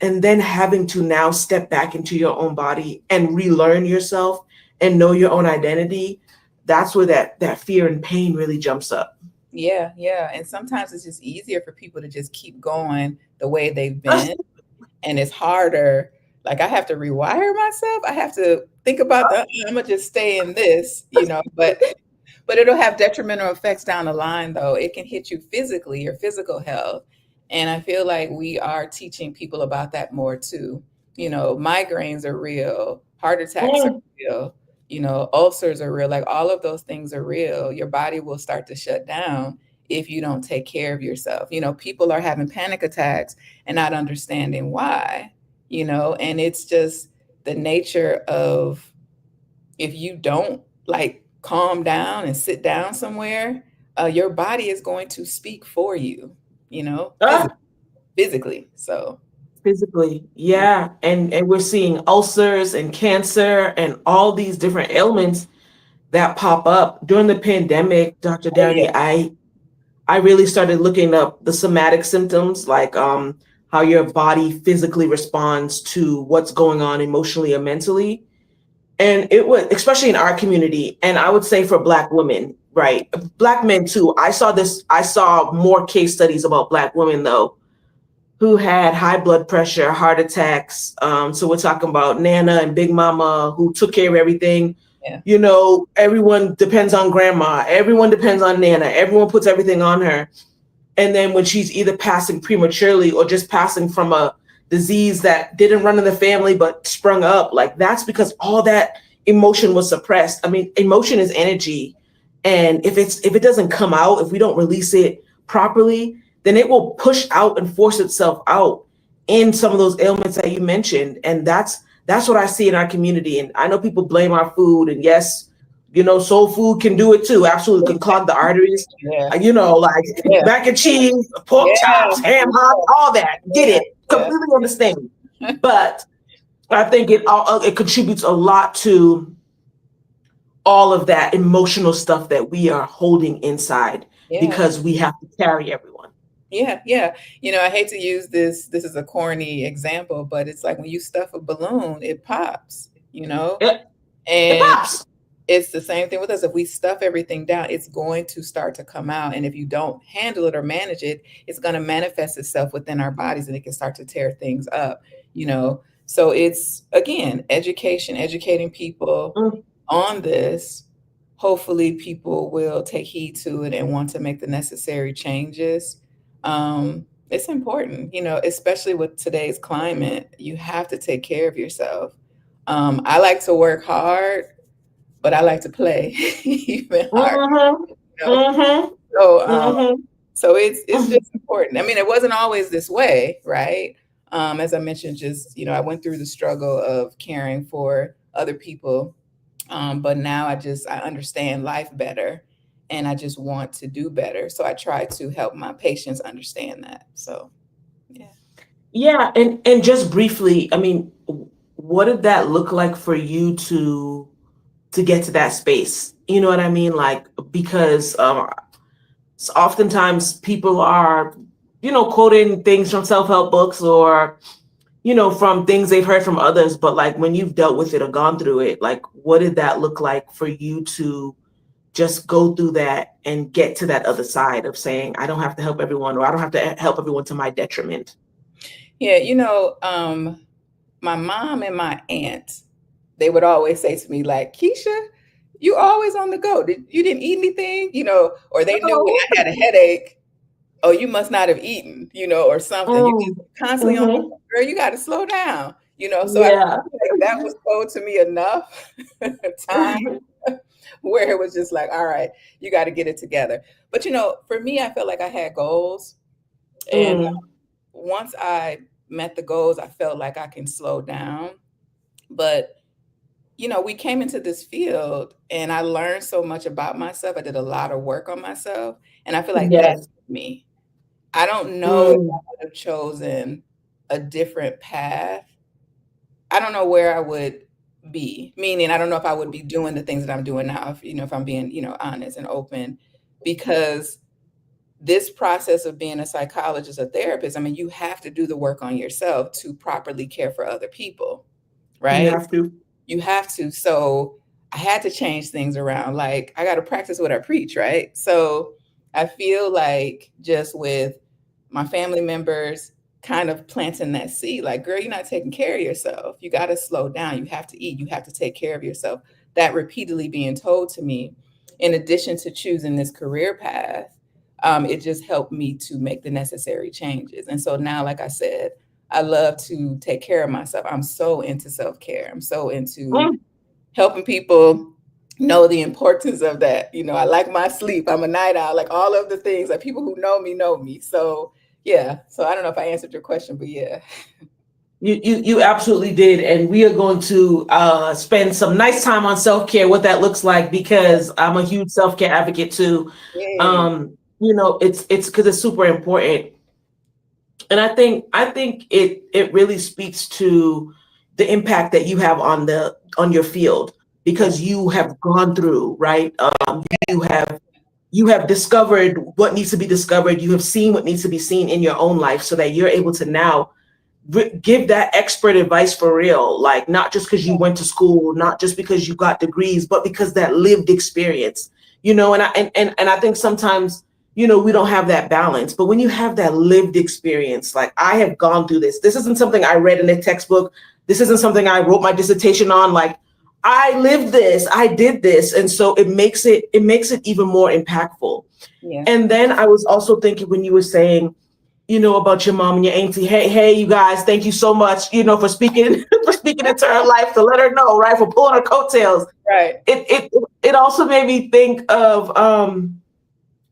And then having to now step back into your own body and relearn yourself and know your own identity, that's where that fear and pain really jumps up. Yeah. Yeah. And sometimes it's just easier for people to just keep going the way they've been. And it's harder. Like I have to rewire myself. I have to think about I'm gonna just stay in this, but it'll have detrimental effects down the line, though. It can hit you physically, your physical health. And I feel like we are teaching people about that more too. Migraines are real, heart attacks are Mm. real, ulcers are real. Like all of those things are real. Your body will start to shut down if you don't take care of yourself. People are having panic attacks and not understanding why, and it's just the nature of if you don't like calm down and sit down somewhere, your body is going to speak for you, Ah, physically. So, physically, yeah, yeah. And we're seeing ulcers and cancer and all these different ailments that pop up during the pandemic. Dr. oh yeah, Downey, I really started looking up the somatic symptoms, like how your body physically responds to what's going on emotionally or mentally. And it was, especially in our community, and I would say for Black women, right? Black men too. I saw more case studies about Black women though, who had high blood pressure, heart attacks. So we're talking about Nana and Big Mama who took care of everything. Yeah. You know, everyone depends on grandma. Everyone depends on Nana. Everyone puts everything on her. And then when she's either passing prematurely or just passing from a disease that didn't run in the family but sprung up, like that's because all that emotion was suppressed. I mean, emotion is energy. And if it doesn't come out, if we don't release it properly, then it will push out and force itself out in some of those ailments that you mentioned. And that's what I see in our community. And I know people blame our food, and yes, you know, soul food can do it too. Absolutely, can clog the arteries. Yeah. You know, like mac and cheese, pork chops, ham hock, all that. Get it? Completely understand. But I think it contributes a lot to all of that emotional stuff that we are holding inside because we have to carry everyone. Yeah, yeah. You know, I hate to use this is a corny example, but it's like when you stuff a balloon, it pops, you know? It pops. It's the same thing with us. If we stuff everything down, it's going to start to come out. And if you don't handle it or manage it, it's going to manifest itself within our bodies and it can start to tear things up, you know? So it's, again, educating people on this. Hopefully people will take heed to it and want to make the necessary changes. It's important, you know, especially with today's climate, you have to take care of yourself. I like to work hard, but I like to play even harder. You know? So it's just important. I mean, it wasn't always this way, right? As I mentioned, just, you know, I went through the struggle of caring for other people. But now I understand life better and I just want to do better. So I try to help my patients understand that. So, yeah. Yeah. And just briefly, I mean, what did that look like for you to get to that space? You know what I mean? Like, because oftentimes people are, you know, quoting things from self-help books or, you know, from things they've heard from others. But like when you've dealt with it or gone through it, like, what did that look like for you to just go through that and get to that other side of saying, I don't have to help everyone, or I don't have to help everyone to my detriment? Yeah. You know, my mom and my aunt, they would always say to me, like, Keisha, you always on the go. You didn't eat anything, you know, or they knew when I had a headache, oh, you must not have eaten, you know, or something. You just constantly on the go, girl, you got to slow down, you know. So I feel like that was told to me enough time where it was just like, all right, you got to get it together. But, you know, for me, I felt like I had goals. And once I met the goals, I felt like I can slow down. But, you know, we came into this field and I learned so much about myself. I did a lot of work on myself. And I feel like that's me. I don't know if I would have chosen a different path. I don't know where I would be, meaning I don't know if I would be doing the things that I'm doing now, if, you know, if I'm being, you know, honest and open, because this process of being a psychologist, a therapist, I mean, you have to do the work on yourself to properly care for other people, right? You have to. So I had to change things around. Like, I got to practice what I preach, right? So I feel like just with my family members kind of planting that seed, like, girl, you're not taking care of yourself. You got to slow down. You have to eat. You have to take care of yourself. That repeatedly being told to me, in addition to choosing this career path, it just helped me to make the necessary changes. And so now, like I said, I love to take care of myself. I'm so into self-care. I'm so into helping people know the importance of that. You know, I like my sleep. I'm a night owl, like all of the things that people who know me. So yeah. So I don't know if I answered your question, but yeah. You absolutely did. And we are going to spend some nice time on self-care, what that looks like, because I'm a huge self-care advocate too. You know, it's because it's super important. And I think it really speaks to the impact that you have on your field, because you have gone through, right? you have discovered what needs to be discovered. You have seen what needs to be seen in your own life, so that you're able to now give that expert advice for real, like not just because you went to school, not just because you got degrees, but because that lived experience, and I think sometimes, we don't have that balance. But when you have that lived experience, like I have gone through this isn't something I read in a textbook. This isn't something I wrote my dissertation on. Like I lived this, I did this. And so it makes it even more impactful. Yeah. And then I was also thinking when you were saying, about your mom and your auntie. Hey, you guys, thank you so much, for speaking for speaking into her life, to let her know, right, for pulling her coattails. Right. It also made me think of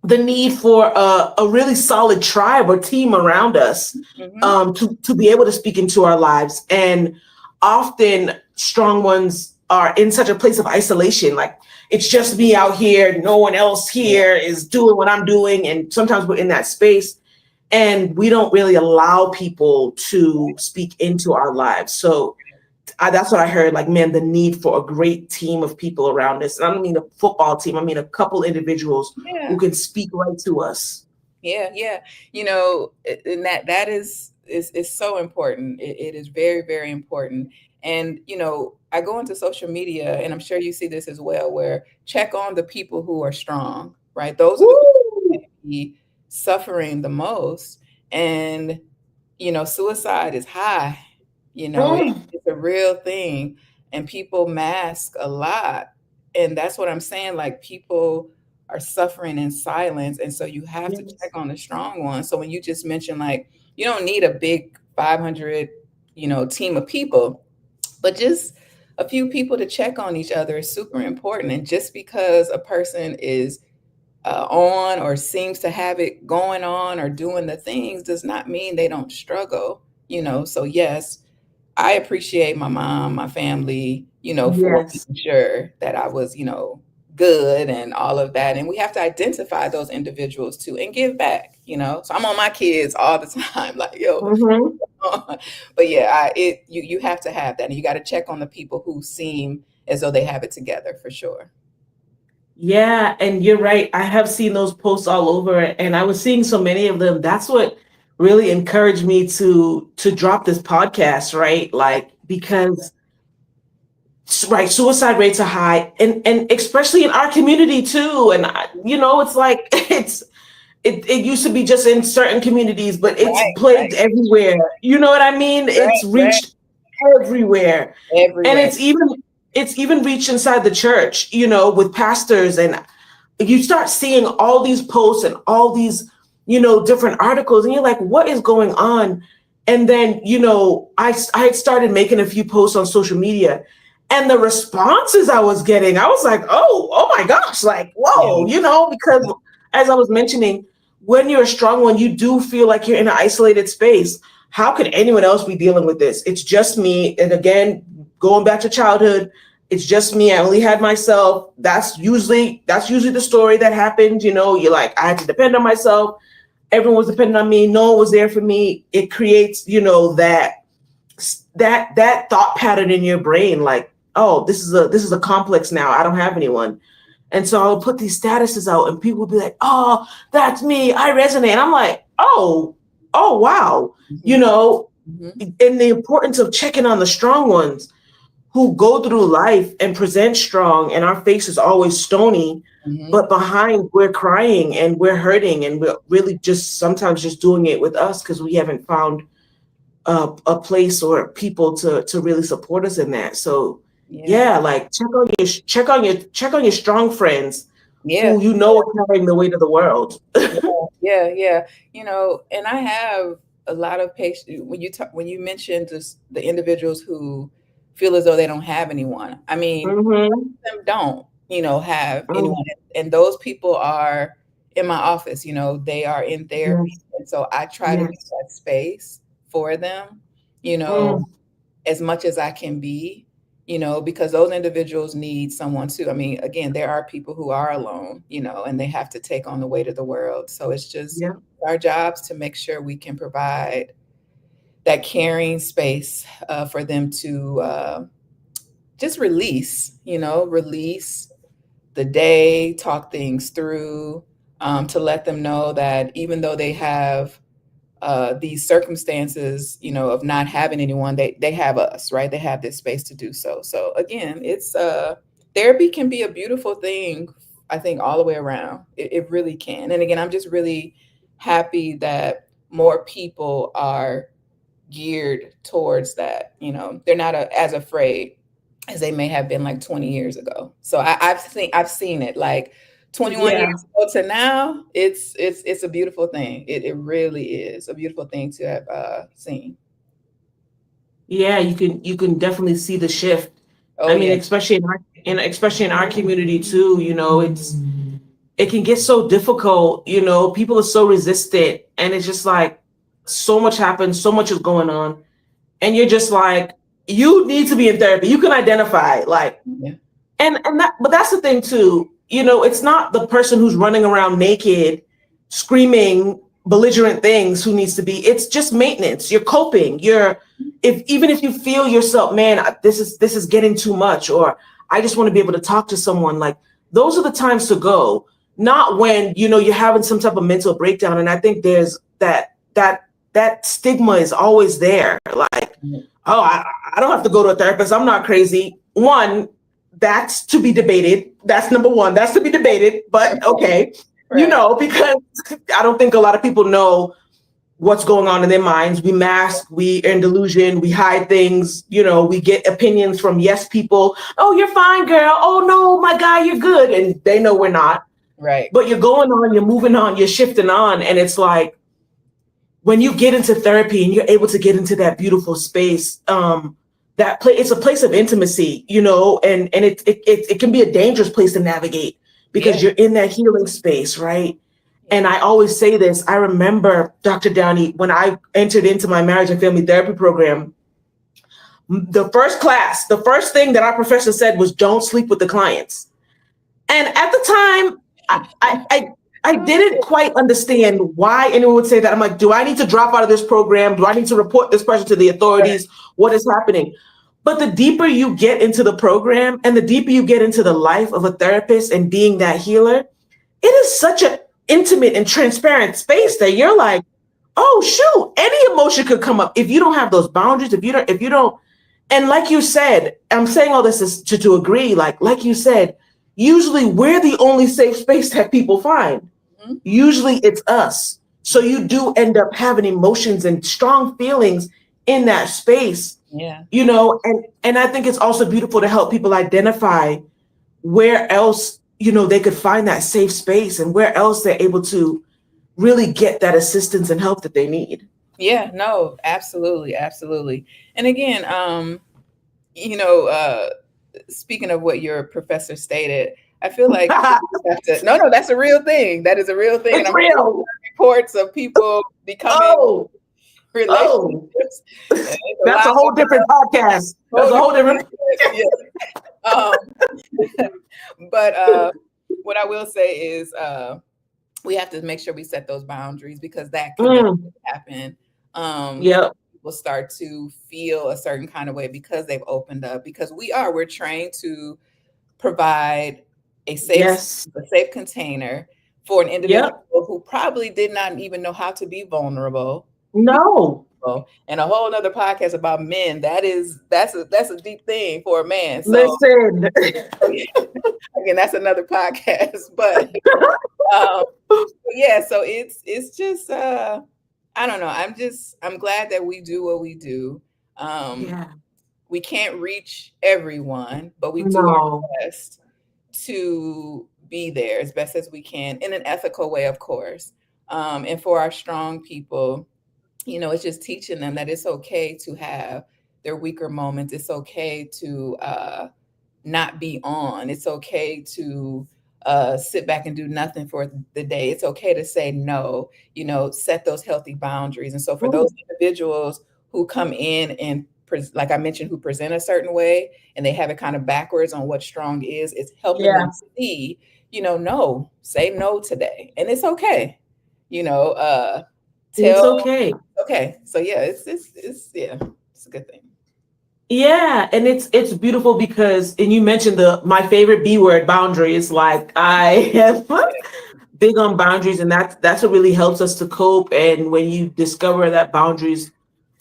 the need for a really solid tribe or team around us, to be able to speak into our lives. And often strong ones are in such a place of isolation, like it's just me out here, no one else here is doing what I'm doing. And sometimes we're in that space and we don't really allow people to speak into our lives. So that's what I heard, like, man, the need for a great team of people around us. And I don't mean a football team. I mean a couple individuals who can speak right to us. Yeah. And that is so important. It is very, very important. And, I go into social media, and I'm sure you see this as well, where check on the people who are strong, right? Those are the people who may be suffering the most. And, suicide is high, it's a real thing, and people mask a lot. And that's what I'm saying. Like, people are suffering in silence. And so you have to check on the strong ones. So when you just mentioned, like, you don't need a big 500, team of people, but just a few people to check on each other is super important. And just because a person is on or seems to have it going on or doing the things does not mean they don't struggle, So yes, I appreciate my mom, my family, for Yes. making sure that I was, good and all of that. And we have to identify those individuals too and give back, So I'm on my kids all the time, like, yo. But yeah, you have to have that, and you got to check on the people who seem as though they have it together, for sure. Yeah, and you're right. I have seen those posts all over, and I was seeing so many of them. That's what really encouraged me to drop this podcast, right? Like, because right, suicide rates are high, and especially in our community too. And it's like it used to be just in certain communities, but it's plagued Right. everywhere. You know what I mean? It's Right. reached everywhere. And Everywhere. it's even reached inside the church, with pastors. And you start seeing all these posts and all these, different articles, and you're like, what is going on? And then, I had started making a few posts on social media, and the responses I was getting, I was like, oh my gosh, like, whoa, because as I was mentioning, when you're a strong one, you do feel like you're in an isolated space. How could anyone else be dealing with this? It's just me. And again, going back to childhood, it's just me. I only had myself. That's usually the story that happened. You're like, I had to depend on myself. Everyone was depending on me. No one was there for me. It creates, that thought pattern in your brain, like, oh, this is a complex now. I don't have anyone. And so I'll put these statuses out, and people will be like, oh, that's me. I resonate. I'm like, oh, wow. And the importance of checking on the strong ones who go through life and present strong, and our face is always stony, but behind we're crying and we're hurting, and we're really just sometimes just doing it with us because we haven't found a place or people to really support us in that. So like check on your strong friends who are carrying the weight of the world. Yeah. And I have a lot of patients when you mentioned just the individuals who feel as though they don't have anyone. I mean, some don't, have anyone, and those people are in my office. They are in therapy, and so I try to be that space for them, as much as I can be, because those individuals need someone too. I mean, again, there are people who are alone, and they have to take on the weight of the world. So it's just our jobs to make sure we can provide that caring space for them to just release the day, talk things through, to let them know that even though they have these circumstances, of not having anyone, they have us, right? They have this space to do so. So again, it's therapy can be a beautiful thing, I think, all the way around. It really can. And again, I'm just really happy that more people are geared towards that. They're not as afraid as they may have been like 20 years ago. So I've seen it like 21 Yeah. years ago to now. It's a beautiful thing. It really is a beautiful thing to have seen. Yeah, you can definitely see the shift. Oh I mean, yeah. especially in our community too, it can get so difficult, people are so resistant, and it's just like so much happens, so much is going on, and you're just like, you need to be in therapy. You can identify, like, Yeah. and that, but that's the thing too, it's not the person who's running around naked screaming belligerent things who needs to be. It's just maintenance. You're coping. If even if you feel yourself, man, this is getting too much, or I just want to be able to talk to someone, like, those are the times to go, not when you're having some type of mental breakdown. And I think there's that stigma is always there, like, oh, I don't have to go to a therapist, I'm not crazy. One, that's to be debated. That's number one. That's to be debated. But okay, Right. because I don't think a lot of people know what's going on in their minds. We mask, we are in delusion, we hide things, we get opinions from yes people. Oh, you're fine, girl. Oh no, my guy, you're good. And they know we're not. Right. But you're going on, you're moving on, you're shifting on. And it's like, when you get into therapy and you're able to get into that beautiful space, it's a place of intimacy, and it can be a dangerous place to navigate because Yeah. you're in that healing space, right? And I always say this. I remember, Dr. Downey, when I entered into my marriage and family therapy program, the first thing that our professor said was, don't sleep with the clients. And at the time, I didn't quite understand why anyone would say that. I'm like, do I need to drop out of this program? Do I need to report this person to the authorities? What is happening? But the deeper you get into the program and the deeper you get into the life of a therapist and being that healer, it is such an intimate and transparent space that you're like, oh shoot, any emotion could come up if you don't have those boundaries, if you don't. And like you said, I'm saying all this is to agree, like you said, usually we're the only safe space that people find. Mhm. Usually it's us. So you do end up having emotions and strong feelings in that space, Yeah. and I think it's also beautiful to help people identify where else, they could find that safe space and where else they're able to really get that assistance and help that they need. Yeah, no, absolutely, absolutely. And again, you know, uh, speaking of what your professor stated, I feel like you have to, no, that's a real thing. That is a real thing. And It's I'm hearing real. reports of people becoming Oh, oh, relationships. And it's a that's lot a whole different podcast. That's a whole different. yeah. Um, but what I will say is we have to make sure we set those boundaries because that could Mm, definitely happen. yep. People start to feel a certain kind of way because they've opened up, because we're trained to provide Yes. a safe container for an individual Yep. who probably did not even know how to be vulnerable. No. And a whole nother podcast about men. That's a deep thing for a man. So Listen. again, that's another podcast. But um, yeah, so it's just I don't know. I'm glad that we do what we do. Um, Yeah. we can't reach everyone, but we do our No. best to be there as best as we can in an ethical way, of course. And for our strong people, it's just teaching them that it's okay to have their weaker moments. It's okay to not be on. It's okay to sit back and do nothing for the day. It's okay to say no, set those healthy boundaries. And so for those Mm, individuals who come in and like I mentioned, who present a certain way and they have it kind of backwards on what strong is, it's helping yeah. them see, no, say no today. And it's okay. You know, It's tell okay. okay. So yeah, it's yeah, it's a good thing. Yeah, and it's beautiful because, and you mentioned my favorite B word, boundaries. Like, I have big on boundaries, and that's what really helps us to cope. And when you discover that boundaries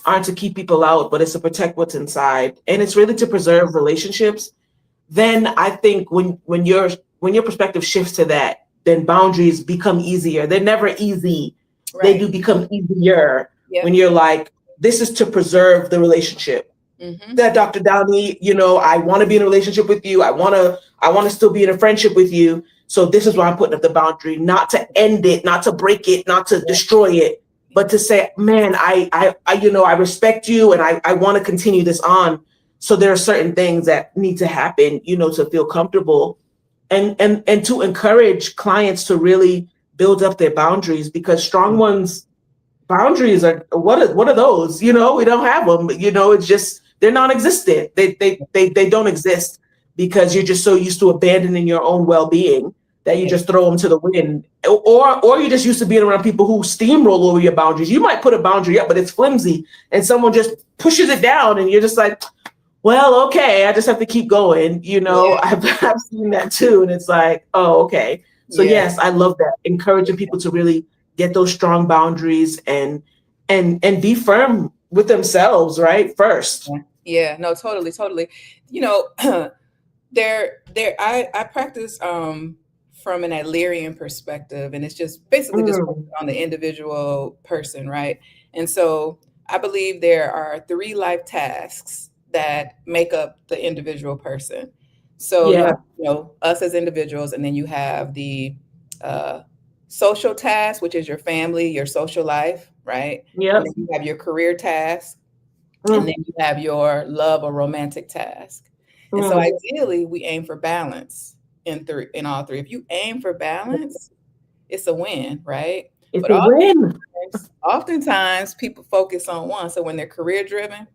aren't to keep people out, but it's to protect what's inside, and it's really to preserve relationships, then I think when your perspective shifts to that, then boundaries become easier. They're never easy. They do Right. become easier when Yep. you're like, this is to preserve the relationship. Mm-hmm. That Dr. Downey, I want to be in a relationship with you. I want to still be in a friendship with you. So this is why I'm putting up the boundary, not to end it, not to break it, not to Yeah. destroy it, but to say, man, I respect you and I want to continue this on. So there are certain things that need to happen, to feel comfortable and to encourage clients to really build up their boundaries, because strong ones boundaries are what are those? We don't have them. It's just they're non-existent. They don't exist because you're just so used to abandoning your own well-being that you Yeah. just throw them to the wind, or you're just used to being around people who steamroll over your boundaries. You might put a boundary up, but it's flimsy, and someone just pushes it down, and you're just like, well, okay, I just have to keep going. Yeah. I've seen that too, and it's like, oh, okay. So Yeah. yes, I love that, encouraging people to really get those strong boundaries and be firm with themselves, right? First. Yeah. No, totally, totally. You know, I practice from an Adlerian perspective, and it's just basically just Mm, focused on the individual person, right? And so I believe there are three life tasks that make up the individual person. So you have, yeah. us as individuals, and then you have the uh, social task, which is your family, your social life, right? And Yep. then you have your career task, and Mm, then you have your love or romantic task. And so mm. ideally, we aim for balance in all three. If you aim for balance, it's a win, right? It's But a win. oftentimes people focus on one. So when they're career driven,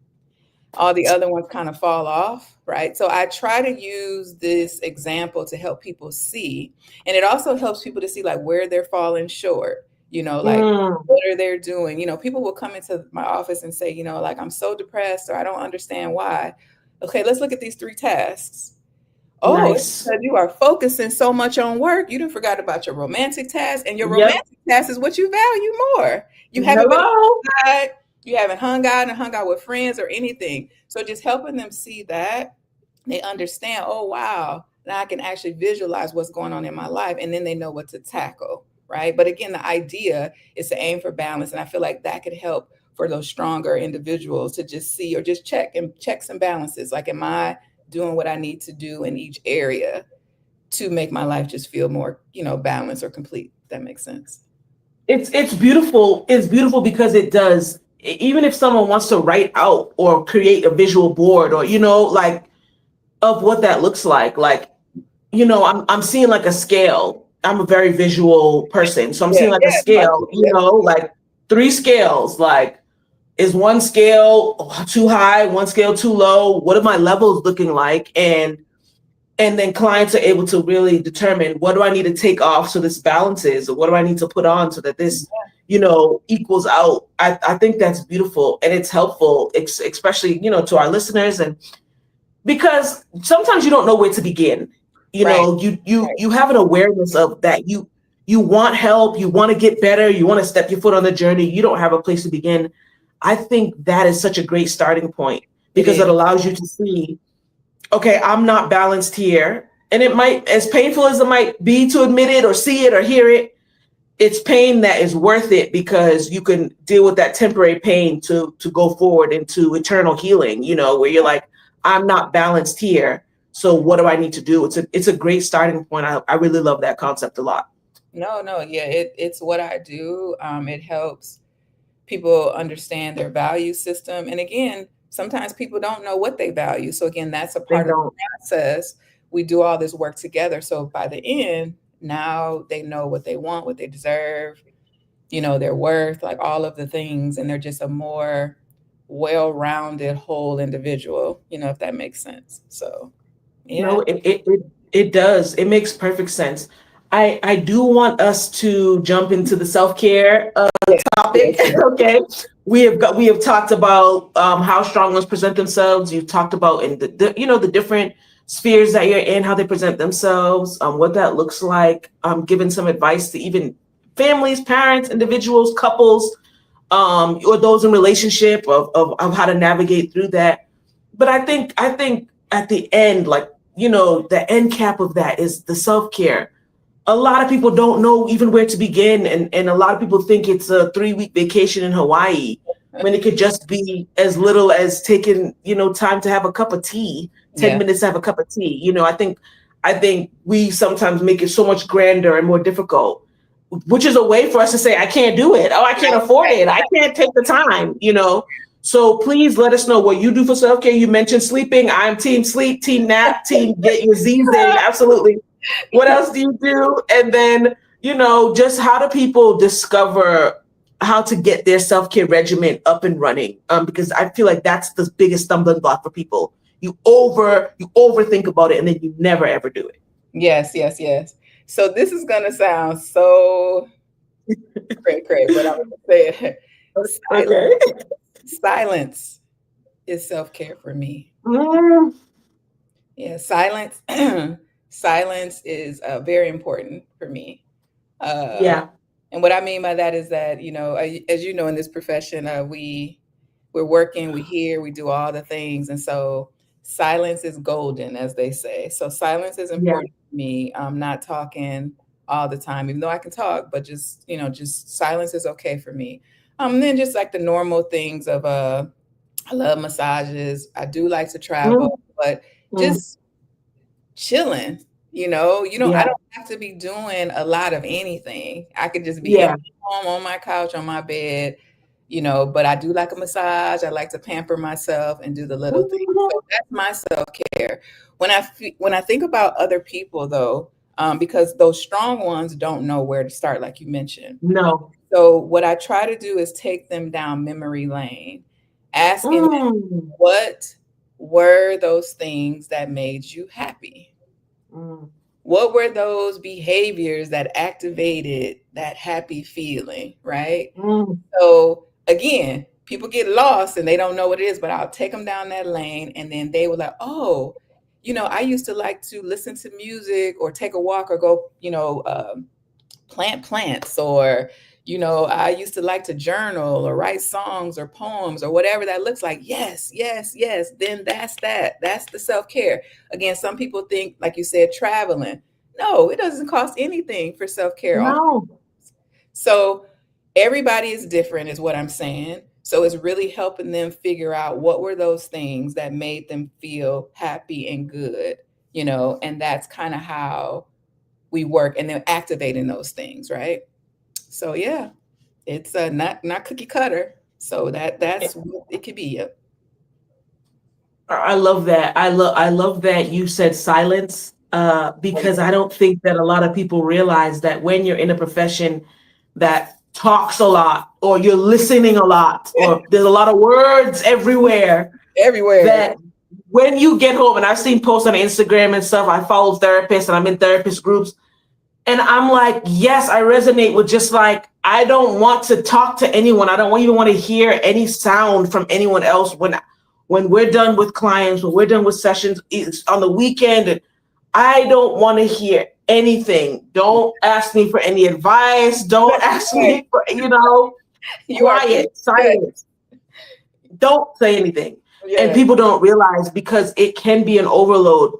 all the other ones kind of fall off, right? So I try to use this example to help people see, and it also helps people to see like where they're falling short, like Mm, what are they doing? People will come into my office and say, like I'm so depressed or I don't understand why. Okay, let's look at these three tasks. Oh, it's nice. because you are focusing so much on work, you done forgot about your romantic task, and your Yep. romantic task is what you value more. You haven't been Hello. outside, you haven't hung out with friends or anything. So just helping them see that, they understand, oh wow, now I can actually visualize what's going on in my life, and then they know what to tackle, right? But again, the idea is to aim for balance, and I feel like that could help for those stronger individuals to just see or just check and checks and balances. Like, am I doing what I need to do in each area to make my life just feel more, balanced or complete? That makes sense. It's beautiful. It's beautiful because it does. Even if someone wants to write out or create a visual board, or like, of what that looks like, I'm seeing like a scale. I'm a very visual person. So I'm Yeah, seeing like a yeah, no, I scale, get it. like three scales. Like, is one scale too high, one scale too low? What are my levels looking like? And then clients are able to really determine, what do I need to take off so this balances, or what do I need to put on so that this, equals out. I think that's beautiful, and it's helpful, especially, to our listeners, and because sometimes you don't know where to begin. Right, You have an awareness of that. You want help, you want to get better, you want to step your foot on the journey, you don't have a place to begin. I think that is such a great starting point, it because is. it allows you to see, okay, I'm not balanced here. And it might, as painful as it might be to admit it or see it or hear it, it's pain that is worth it, because you can deal with that temporary pain to go forward into eternal healing, where you're like, I'm not balanced here. So what do I need to do? It's a great starting point. I really love that concept a lot. No, no, yeah, it's what I do. It helps people understand their value system. And again, sometimes people don't know what they value. So again, that's a They part of the don't. process. We do all this work together. So by the end, now they know what they want, what they deserve, their worth, like all of the things, and they're just a more well-rounded whole individual, if that makes sense. So yeah. No, it does. It makes perfect sense. I do want us to jump into the self-care Yeah. Yeah. topic. Okay. We have talked about how strong ones present themselves. You've talked about in the different spheres that you're in, how they present themselves, what that looks like, giving some advice to even families, parents, individuals, couples, or those in relationship of how to navigate through that. But I think at the end, like, the end cap of that is the self-care. A lot of people don't know even where to begin, and a lot of people think it's a 3-week vacation in Hawaii when it could just be as little as taking time to have a cup of tea, 10 Yeah. minutes to have a cup of tea. I think we sometimes make it so much grander and more difficult, which is a way for us to say, I can't do it. Oh, I can't afford it. I can't take the time. So please let us know what you do for self-care. You mentioned sleeping. I'm team sleep, team nap, team get your Z's in. Absolutely. What else do you do? And then, just how do people discover how to get their self-care regimen up and running? Because I feel like that's the biggest stumbling block for people. You overthink about it and then you never ever do it. Yes, yes, yes. So this is gonna sound so cray, but I'm gonna say it. Silence. Okay. Silence is self-care for me. Mm, Yeah, silence. Silence is very important for me. Uh, yeah. and what I mean by that is that as you know, in this profession, we're working, we hear, we do all the things, and so silence is golden, as they say. So silence is Yeah. important to me. I'm not talking all the time, even though I can talk, but just silence is okay for me. Then just like the normal things of I love massages. I do like to Mm, travel, but mm, just chilling. I yeah. don't have to be doing a lot of anything. I could just be at Yeah. home on my couch, on my bed, but I do like a massage. I like to pamper myself and do the little things. So Mhm. that's my self-care. When I think about other people though, because those strong ones don't know where to start, like you mentioned. No. So what I try to do is take them down memory lane, asking them, Mm, what were those things that made you happy? mm, What were those behaviors that activated that happy feeling, right? mm. So again, people get lost and they don't know what it is, but I'll take them down that lane and then they were like, oh, I used to like to listen to music or take a walk or go, plant plants, or I used to like to journal or write songs or poems or whatever that looks like. Yes, yes, yes. Then that's the self-care. Again, some people think, like you said, traveling. No, it doesn't cost anything for self-care. No. So everybody is different is what I'm saying. So it's really helping them figure out what were those things that made them feel happy and good, and that's kind of how we work, and then activating those things, right? So yeah, it's not cookie cutter. So that's what it could be. I love that. I love that you said silence, because I don't think that a lot of people realize that when you're in a profession that talks a lot, or you're listening a lot, or there's a lot of words everywhere, Everywhere. that when you get home, and I've seen posts on Instagram and stuff, I follow therapists and I'm in therapist groups, and I'm like, yes, I resonate with, just like, I don't want to talk to anyone. I don't even want to hear any sound from anyone else when we're done with clients, when we're done with sessions, it's on the weekend. And I don't want to hear anything. Don't ask me for any advice. Don't ask Right. me for, You are quiet, good. silence. Don't say anything. And Yeah. people don't realize, because it can be an overload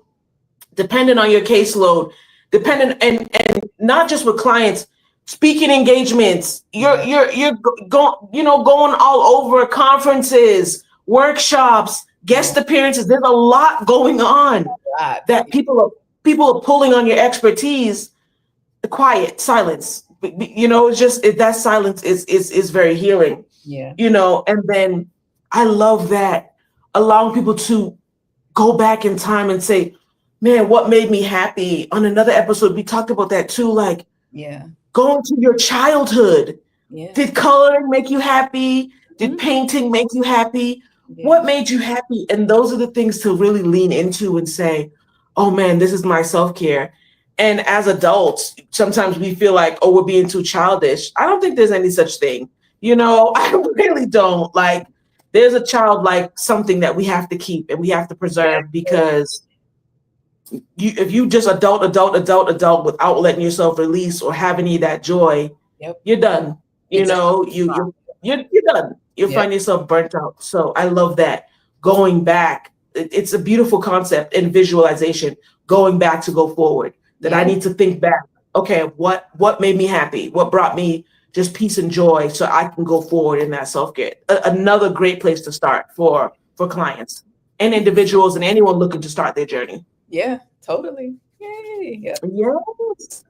depending on your caseload, dependent, and not just with clients, speaking engagements. You're Yeah. you're going all over, conferences, workshops, Yeah. guest appearances. There's a lot going on A lot. that people are pulling on your expertise. Quiet, silence. It's just that silence is very healing. Yeah. And then I love that, allowing people to go back in time and say, man, what made me happy? On another episode, we talked about that too, like Yeah. going to your childhood. Yeah. Did coloring make you happy? Did Mhm. painting make you happy? Yeah. What made you happy? And those are the things to really lean into and say, oh man, this is my self-care. And as adults, sometimes we feel like, oh, we're being too childish. I don't think there's any such thing. I really don't. Like, there's a childlike something that we have to keep and we have to Yeah. preserve, because if you just adult without letting yourself release or have any of that joy, Yep. you're done. You Exactly. know, you're done. You'll Yep. find yourself burnt out. So I love that. Going back, it's a beautiful concept in visualization. Going back to go forward. That I Yeah. need to think back. Okay, what made me happy? What brought me just peace and joy, so I can go forward in that self care. Another great place to start for clients and individuals and anyone looking to start their journey. Yeah. Totally. Yay. Yep. Yes.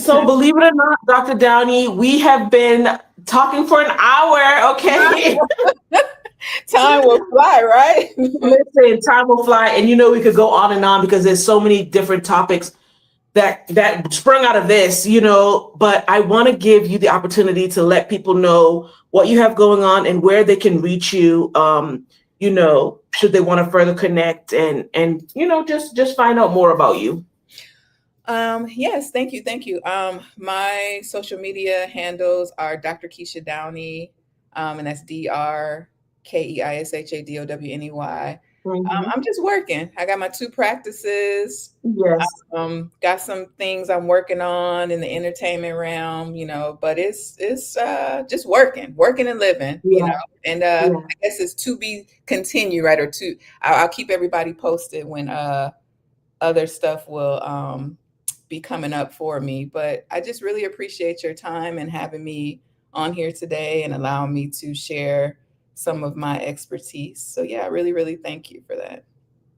So believe it or not, Dr. Downey, we have been talking for an hour. Okay. Time will fly, right? Listen, time will fly, and we could go on and on because there's so many different topics that sprung out of this, but I want to give you the opportunity to let people know what you have going on and where they can reach you, should they want to further connect and just find out more about you. Yes, thank you. Thank you. My social media handles are Dr. Keisha Downey, and that's DrKeishaDowNey. Mhm. I'm just working. I got my 2 practices. Yes. Got some things I'm working on in the entertainment realm, but it's just working and living. Yeah. And Yeah. I guess it's to be continued, right? I'll keep everybody posted when other stuff will be coming up for me. But I just really appreciate your time and having me on here today and allowing me to share some of my expertise. So yeah, I really, really thank you for that.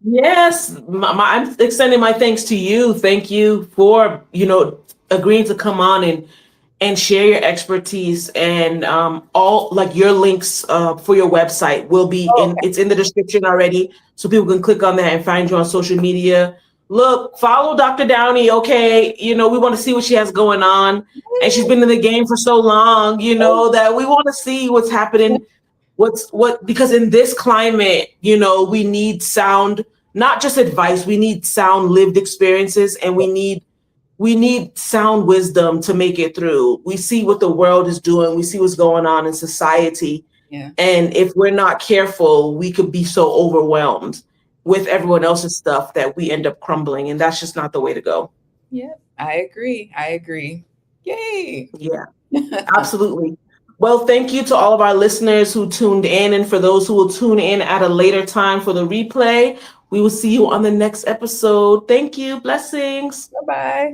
Yes, I'm extending my thanks to you. Thank you for agreeing to come on and share your expertise, and all like your links for your website will be Oh, in it's in the description already, so people can click on that and find you on social media. Look, follow Dr. Downey. Okay, we want to see what she has going on, and she's been in the game for so long. That we want to see what's happening. Because in this climate, we need sound, not just advice. We need sound lived experiences, and we need sound wisdom to make it through. We see what the world is doing. We see what's going on in society. yeah. And if we're not careful, we could be so overwhelmed with everyone else's stuff that we end up crumbling. And that's just not the way to go. Yeah, I agree. I agree. Yay. Yeah, absolutely. Well, thank you to all of our listeners who tuned in. And for those who will tune in at a later time for the replay, we will see you on the next episode. Thank you. Blessings. Bye-bye.